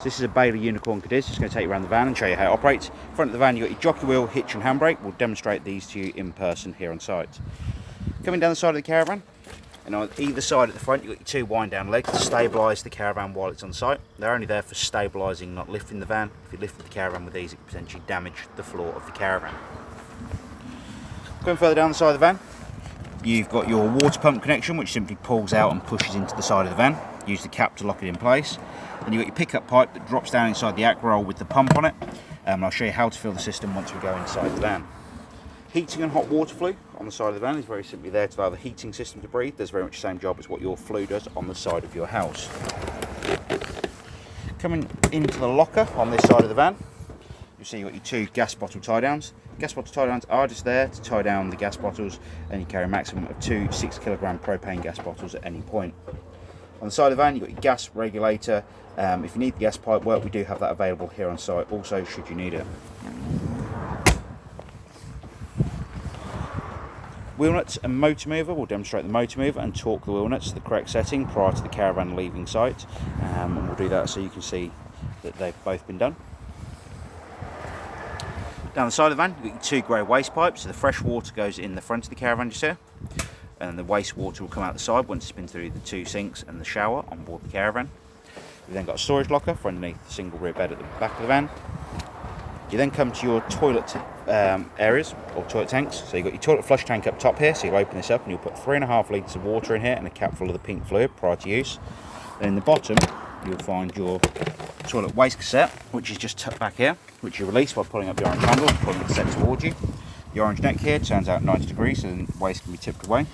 So this is a Bailey Unicorn Cadiz. Just going to take you around the van and show you how it operates. Front of the van, you've got your jockey wheel, hitch and handbrake. We'll demonstrate these to you in person here on site. Coming down the side of the caravan, and on either side at the front, you've got your two wind down legs to stabilise the caravan while it's on site. They're only there for stabilising, not lifting the van. If you lifted the caravan with these, it could potentially damage the floor of the caravan. Going further down the side of the van, you've got your water pump connection, which simply pulls out and pushes into the side of the van. Use the cap to lock it in place. Then you've got your pickup pipe that drops down inside the ack roll with the pump on it. I'll show you how to fill the system once we go inside the van. Heating and hot water flue on the side of the van is very simply there to allow the heating system to breathe. Does very much the same job as what your flue does on the side of your house. Coming into the locker on this side of the van, you'll see you've got your two gas bottle tie downs. Gas bottle tie downs are just there to tie down the gas bottles, and you carry a maximum of two 6 kilogram propane gas bottles at any point. On the side of the van, you've got your gas regulator. If you need the gas pipe work, we do have that available here on site also, should you need it. Wheel nuts and motor mover. We'll demonstrate the motor mover and torque the wheel nuts to the correct setting prior to the caravan leaving site. And we'll do that so you can see that they've both been done. Down the side of the van, you've got your two grey waste pipes. So the fresh water goes in the front of the caravan just here, and the waste water will come out the side once it's been through the two sinks and the shower on board the caravan. You've then got a storage locker for underneath the single rear bed at the back of the van. You then come to your toilet areas, or toilet tanks. So you've got your toilet flush tank up top here, so you'll open this up and you'll put 3.5 litres of water in here and a cap full of the pink fluid prior to use. Then in the bottom, you'll find your toilet waste cassette, which is just tucked back here, which you release by pulling up the orange handle and pulling the cassette towards you. The orange neck here turns out 90 degrees, so the waste can be tipped away.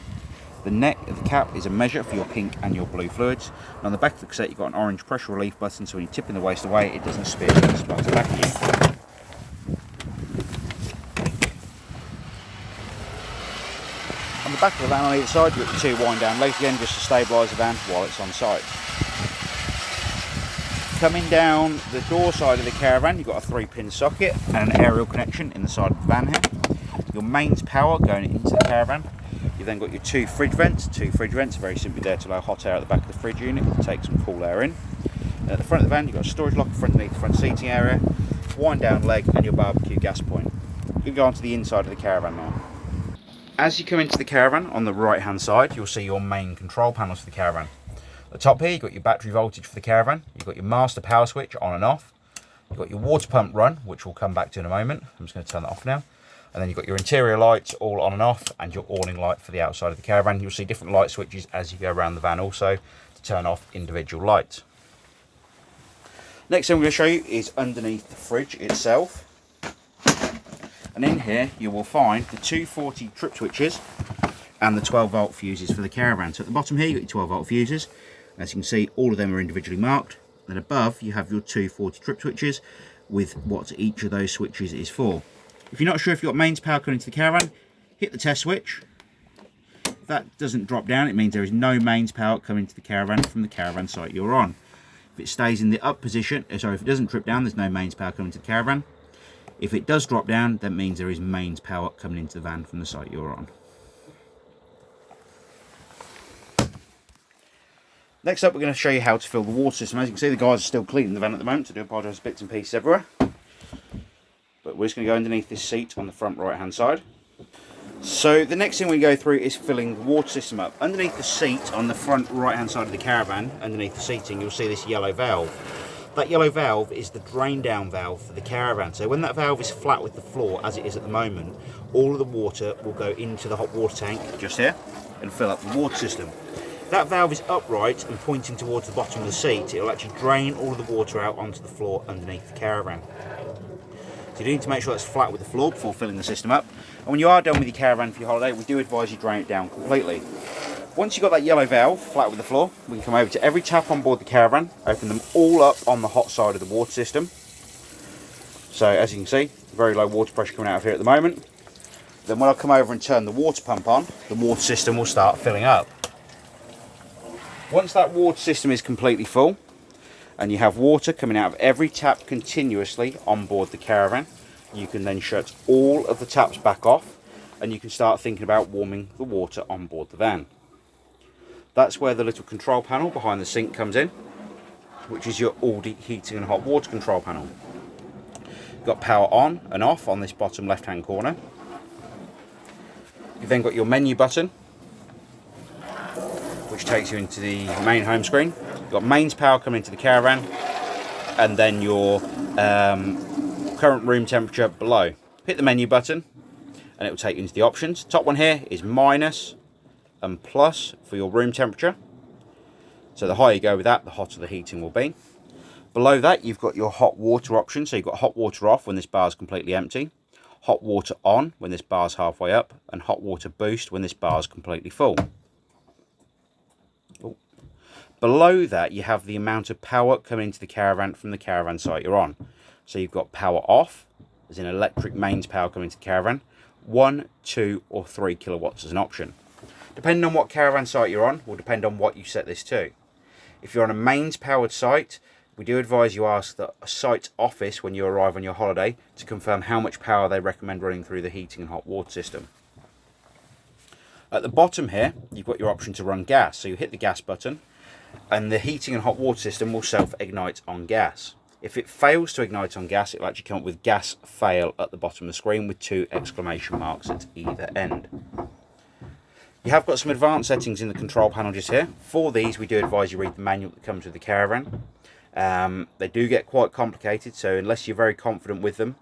The neck of the cap is a measure for your pink and your blue fluids. And on the back of the cassette, you've got an orange pressure relief button, so when you're tipping the waste away, it doesn't spear and splatter back at you. On the back of the van on either side, you've got your two wind down legs again, just to stabilise the van while it's on site. Coming down the door side of the caravan, you've got a 3-pin socket and an aerial connection in the side of the van here. Your mains power going into the caravan. You've then got your two fridge vents, very simply there to allow hot air at the back of the fridge unit to take some cool air in. And at the front of the van, you've got a storage locker underneath the front seating area, wind down leg and your barbecue gas point. You can go onto the inside of the caravan now. As you come into the caravan, on the right hand side, you'll see your main control panels for the caravan. At the top here, you've got your battery voltage for the caravan, you've got your master power switch on and off, you've got your water pump run, which we'll come back to in a moment. I'm just going to turn that off now. And then you've got your interior lights all on and off, and your awning light for the outside of the caravan. You'll see different light switches as you go around the van also to turn off individual lights. Next thing I'm going to show you is underneath the fridge itself. And in here you will find the 240 trip switches and the 12 volt fuses for the caravan. So at the bottom here you've got your 12 volt fuses. As you can see, all of them are individually marked. Then above you have your 240 trip switches with what each of those switches is for. If you're not sure if you've got mains power coming into the caravan, hit the test switch. If that doesn't drop down, it means there is no mains power coming to the caravan from the caravan site you're on. If it stays in the up position, if it doesn't drip down, there's no mains power coming to the caravan. If it does drop down, that means there is mains power coming into the van from the site you're on. Next up, we're going to show you how to fill the water system. As you can see, the guys are still cleaning the van at the moment, so I do apologise, bits and pieces everywhere. But we're just going to go underneath this seat on the front right hand side. So the next thing we go through is filling the water system up. Underneath the seat on the front right hand side of the caravan, underneath the seating, you'll see this yellow valve. That yellow valve is the drain down valve for the caravan. So when that valve is flat with the floor, as it is at the moment, all of the water will go into the hot water tank just here and fill up the water system. If that valve is upright and pointing towards the bottom of the seat, it will actually drain all of the water out onto the floor underneath the caravan. So you need to make sure that's flat with the floor before filling the system up. And when you are done with your caravan for your holiday, we do advise you drain it down completely. Once you've got that yellow valve flat with the floor, we can come over to every tap on board the caravan, open them all up on the hot side of the water system. So as you can see, very low water pressure coming out of here at the moment. Then when I come over and turn the water pump on, the water system will start filling up. Once that water system is completely full, and you have water coming out of every tap continuously on board the caravan, you can then shut all of the taps back off and you can start thinking about warming the water on board the van. That's where the little control panel behind the sink comes in. which is your Aldi heating and hot water control panel. You've got power on and off on this bottom left hand corner. You've then got your menu button, which takes you into the main home screen. You've got mains power coming into the caravan, and then your current room temperature below. Hit the menu button and it will take you into the options. Top one here is minus and plus for your room temperature. So the higher you go with that, the hotter the heating will be. Below that, you've got your hot water option. So you've got hot water off when this bar is completely empty, hot water on when this bar is halfway up, and hot water boost when this bar is completely full. Ooh. Below that, you have the amount of power coming into the caravan from the caravan site you're on. So you've got power off, as in electric mains power coming to the caravan, 1, 2 or 3 kilowatts as an option. Depending on what caravan site you're on, will depend on what you set this to. If you're on a mains powered site, we do advise you ask the site office when you arrive on your holiday to confirm how much power they recommend running through the heating and hot water system. At the bottom here, you've got your option to run gas. So you hit the gas button and the heating and hot water system will self-ignite on gas. If it fails to ignite on gas, it'll actually come up with gas fail at the bottom of the screen with 2 exclamation marks at either end. You have got some advanced settings in the control panel just here. For these, we do advise you read the manual that comes with the caravan. They do get quite complicated, so unless you're very confident with them,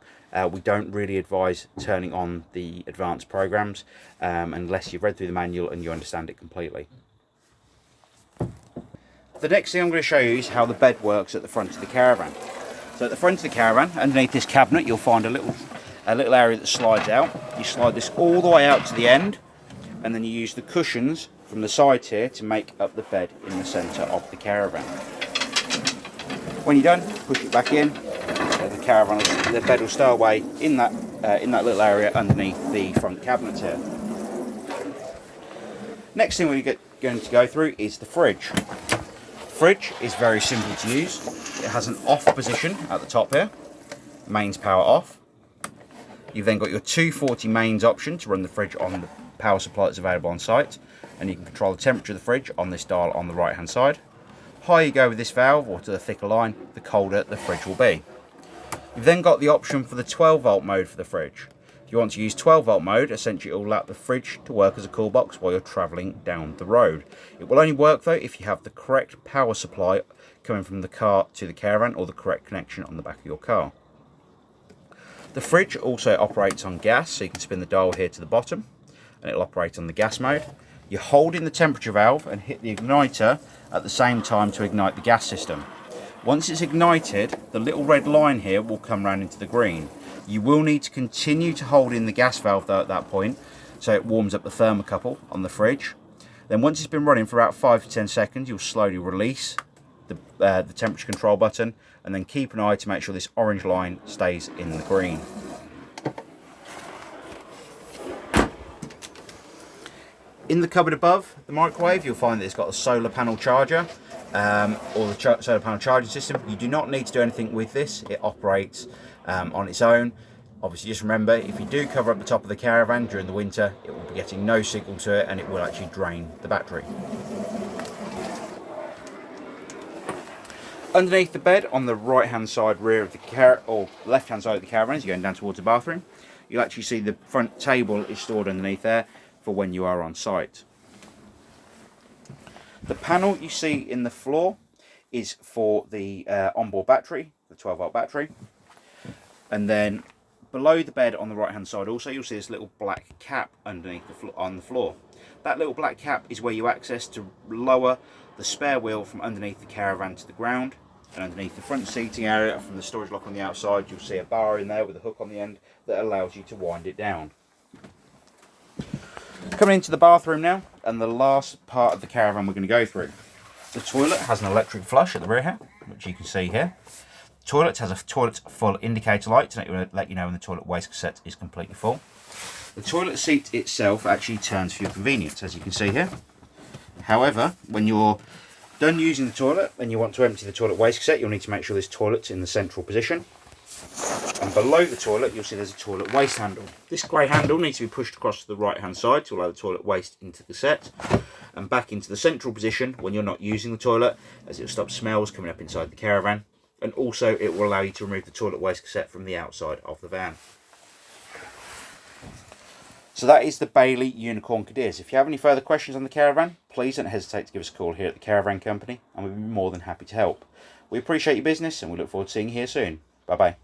we don't really advise turning on the advanced programs unless you've read through the manual and you understand it completely. The next thing I'm going to show you is how the bed works at the front of the caravan. So at the front of the caravan, underneath this cabinet, you'll find a little area that slides out. You slide this all the way out to the end, and then you use the cushions from the sides here to make up the bed in the centre of the caravan. When you're done, push it back in. The bed will stay away in that little area underneath the front cabinets here. Next thing we're going to go through is the fridge. Fridge is very simple to use. It has an off position at the top here, mains power off. You've then got your 240 mains option to run the fridge on the power supply that's available on site, and you can control the temperature of the fridge on this dial on the right hand side. Higher you go with this valve, or to the thicker line, the colder the fridge will be. You've then got the option for the 12 volt mode for the fridge. If you want to use 12 volt mode, essentially it will allow the fridge to work as a cool box while you're travelling down the road. It will only work though if you have the correct power supply coming from the car to the caravan, or the correct connection on the back of your car. The fridge also operates on gas, so you can spin the dial here to the bottom and it'll operate on the gas mode. You hold in the temperature valve and hit the igniter at the same time to ignite the gas system. Once it's ignited, the little red line here will come round into the green. You will need to continue to hold in the gas valve though at that point, so it warms up the thermocouple on the fridge. Then once it's been running for about 5 to 10 seconds, you'll slowly release the temperature control button, and then keep an eye to make sure this orange line stays in the green. In the cupboard above the microwave, you'll find that it's got a solar panel charger, or the solar panel charging system. You do not need to do anything with this. It operates on its own. Obviously, just remember, if you do cover up the top of the caravan during the winter, it will be getting no signal to it and it will actually drain the battery. Underneath the bed, on the right hand side rear of the or left hand side of the caravan, as you're going down towards the bathroom, you'll actually see the front table is stored underneath there for when you are on site. The panel you see in the floor is for the onboard battery, the 12 volt battery. And then below the bed on the right hand side also, you'll see this little black cap underneath on the floor. That little black cap is where you access to lower the spare wheel from underneath the caravan to the ground. And underneath the front seating area from the storage lock on the outside, you'll see a bar in there with a hook on the end that allows you to wind it down. Coming into the bathroom now, and the last part of the caravan we're going to go through. The toilet has an electric flush at the rear here, which you can see here. The toilet has a toilet full indicator light to let you know when the toilet waste cassette is completely full. The toilet seat itself actually turns for your convenience, as you can see here. However, when you're done using the toilet and you want to empty the toilet waste cassette, you'll need to make sure this toilet's in the central position. And below the toilet, you'll see there's a toilet waste handle. This grey handle needs to be pushed across to the right hand side to allow the toilet waste into the cassette and back into the central position when you're not using the toilet, as it will stop smells coming up inside the caravan, and also it will allow you to remove the toilet waste cassette from the outside of the van. So that is the Bailey Unicorn Cadiz. If you have any further questions on the caravan, please don't hesitate to give us a call here at the Caravan Company, and we'll be more than happy to help. We appreciate your business and we look forward to seeing you here soon. Bye bye.